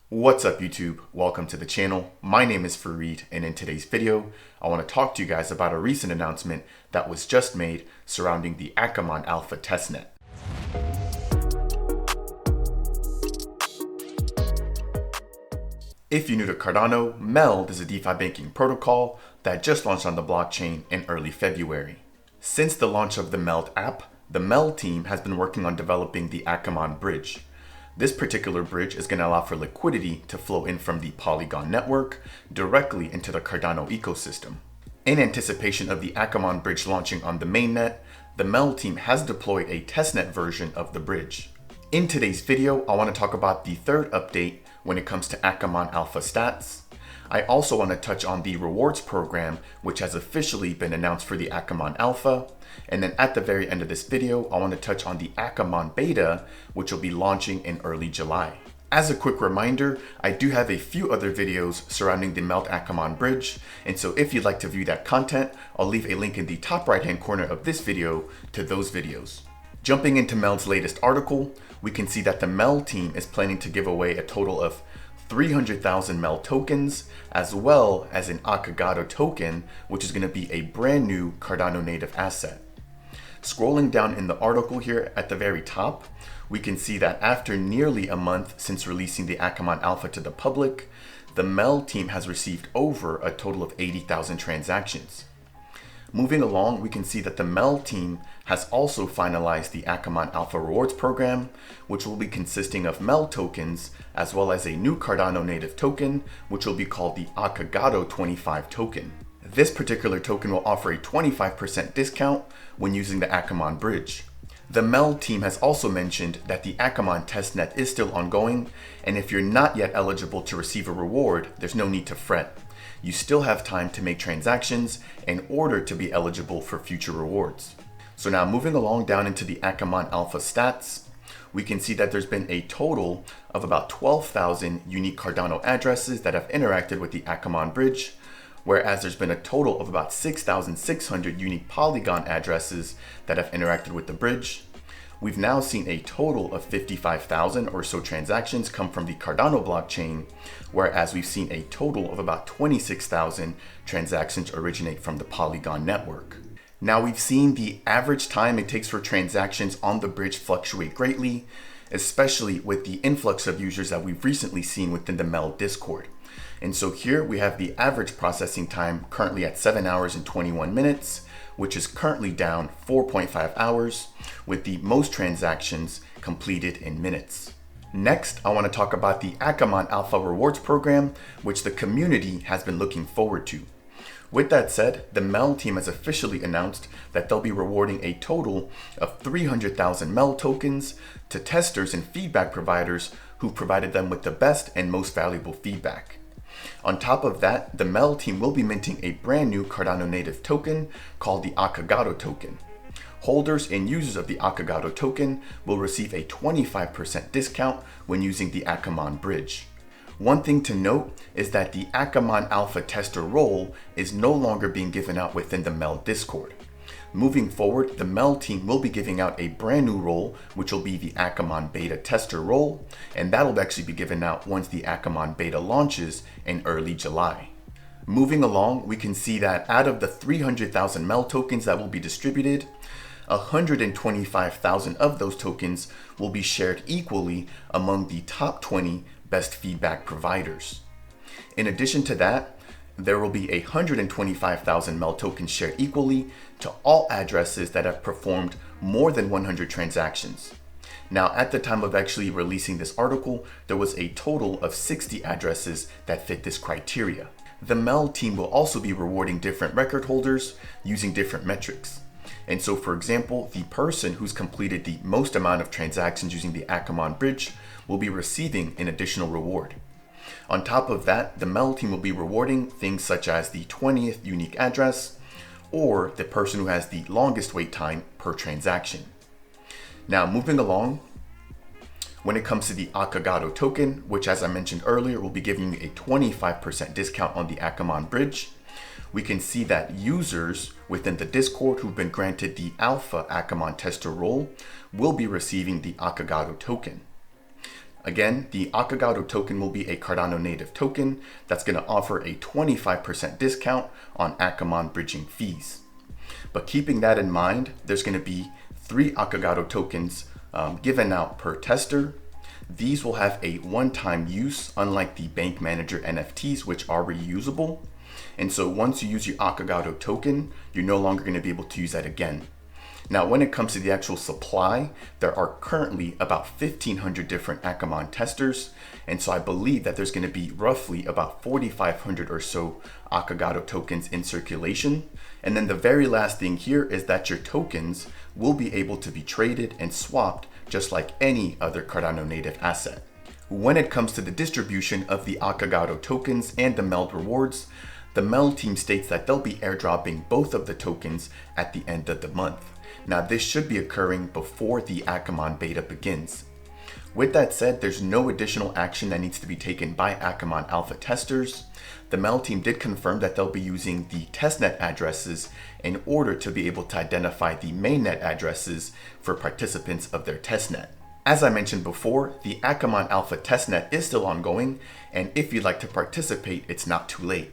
What's up YouTube? Welcome to the channel. My name is Fareed, and in today's video, I want to talk to you guys about a recent announcement that was just made surrounding the Akamon Alpha testnet. If you're new to Cardano, MELD is a DeFi banking protocol that just launched on the blockchain in early February. Since the launch of the MELD app, the MELD team has been working on developing the Akamon bridge. This particular bridge is going to allow for liquidity to flow in from the Polygon network directly into the Cardano ecosystem. In anticipation of the Akamon bridge launching on the mainnet, the MELD team has deployed a testnet version of the bridge. In today's video, I want to talk about the third update when it comes to Akamon Alpha stats. I also want to touch on the rewards program, which has officially been announced for the Akamon Alpha. And then at the very end of this video, I want to touch on the Akamon Beta, which will be launching in early July. As a quick reminder, I do have a few other videos surrounding the MELD Akamon bridge. And so if you'd like to view that content, I'll leave a link in the top right-hand corner of this video to those videos. Jumping into MELD's latest article, we can see that the MELD team is planning to give away a total of 300,000 MELD tokens, as well as an Akagado token, which is going to be a brand new Cardano native asset. Scrolling down in the article here at the very top, we can see that after nearly a month since releasing the Akamon Alpha to the public, the MELD team has received over a total of 80,000 transactions. Moving along, we can see that the MELD team has also finalized the Akamon Alpha Rewards program, which will be consisting of MELD tokens, as well as a new Cardano native token, which will be called the Akagado 25 token. This particular token will offer a 25% discount when using the Akamon bridge. The MELD team has also mentioned that the Akamon testnet is still ongoing, and if you're not yet eligible to receive a reward, there's no need to fret. You still have time to make transactions in order to be eligible for future rewards. So now moving along down into the Akamon Alpha stats, we can see that there's been a total of about 12,000 unique Cardano addresses that have interacted with the Akamon bridge, whereas there's been a total of about 6,600 unique Polygon addresses that have interacted with the bridge. We've now seen a total of 55,000 or so transactions come from the Cardano blockchain, whereas we've seen a total of about 26,000 transactions originate from the Polygon network. Now we've seen the average time it takes for transactions on the bridge fluctuate greatly, especially with the influx of users that we've recently seen within the MELD Discord. And so here we have the average processing time currently at 7 hours and 21 minutes, which is currently down 4.5 hours, with the most transactions completed in minutes. Next, I want to talk about the Akamon Alpha Rewards program, which the community has been looking forward to. With that said, the MELD team has officially announced that they'll be rewarding a total of 300,000 MELD tokens to testers and feedback providers who provided them with the best and most valuable feedback. On top of that, the MELD team will be minting a brand new Cardano native token called the Akagado token. Holders and users of the Akagado token will receive a 25% discount when using the Akamon bridge. One thing to note is that the Akamon Alpha tester role is no longer being given out within the MELD Discord. Moving forward, the MELD team will be giving out a brand new role, which will be the Akamon Beta tester role, and that'll actually be given out once the Akamon Beta launches in early July. Moving along, we can see that out of the 300,000 MELD tokens that will be distributed, 125,000 of those tokens will be shared equally among the top 20 best feedback providers. In addition to that, there will be 125,000 MELD tokens shared equally to all addresses that have performed more than 100 transactions. Now, at the time of actually releasing this article, there was a total of 60 addresses that fit this criteria. The MELD team will also be rewarding different record holders using different metrics. And so, for example, the person who's completed the most amount of transactions using the Akamon bridge will be receiving an additional reward. On top of that, the MELD team will be rewarding things such as the 20th unique address or the person who has the longest wait time per transaction. Now, moving along, when it comes to the Akagado token, which as I mentioned earlier, will be giving you a 25% discount on the Akamon bridge, we can see that users within the Discord who've been granted the Alpha Akamon tester role will be receiving the Akagado token. Again, the Akagado token will be a Cardano native token that's going to offer a 25% discount on Akamon bridging fees. But keeping that in mind, there's going to be 3 Akagado tokens given out per tester. These will have a one-time use, unlike the bank manager NFTs, which are reusable. And so once you use your Akagado token, you're no longer going to be able to use that again. Now, when it comes to the actual supply, there are currently about 1,500 different Akamon testers. And so I believe that there's going to be roughly about 4,500 or so Akagado tokens in circulation. And then the very last thing here is that your tokens will be able to be traded and swapped just like any other Cardano native asset. When it comes to the distribution of the Akagado tokens and the MELD rewards, the MELD team states that they'll be airdropping both of the tokens at the end of the month. Now, this should be occurring before the Akamon beta begins. With that said, there's no additional action that needs to be taken by Akamon alpha testers. The MELD team did confirm that they'll be using the testnet addresses in order to be able to identify the mainnet addresses for participants of their testnet. As I mentioned before, the Akamon alpha testnet is still ongoing, and if you'd like to participate, it's not too late.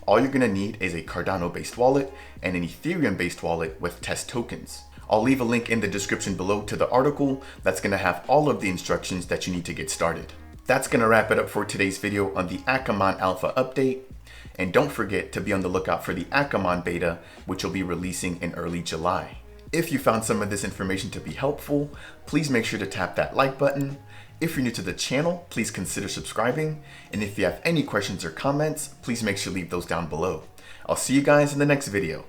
All you're going to need is a Cardano-based wallet and an Ethereum-based wallet with test tokens. I'll leave a link in the description below to the article that's going to have all of the instructions that you need to get started. That's going to wrap it up for today's video on the Akamon Alpha update. And don't forget to be on the lookout for the Akamon beta, which will be releasing in early July. If you found some of this information to be helpful, please make sure to tap that like button. If you're new to the channel, please consider subscribing. And if you have any questions or comments, please make sure to leave those down below. I'll see you guys in the next video.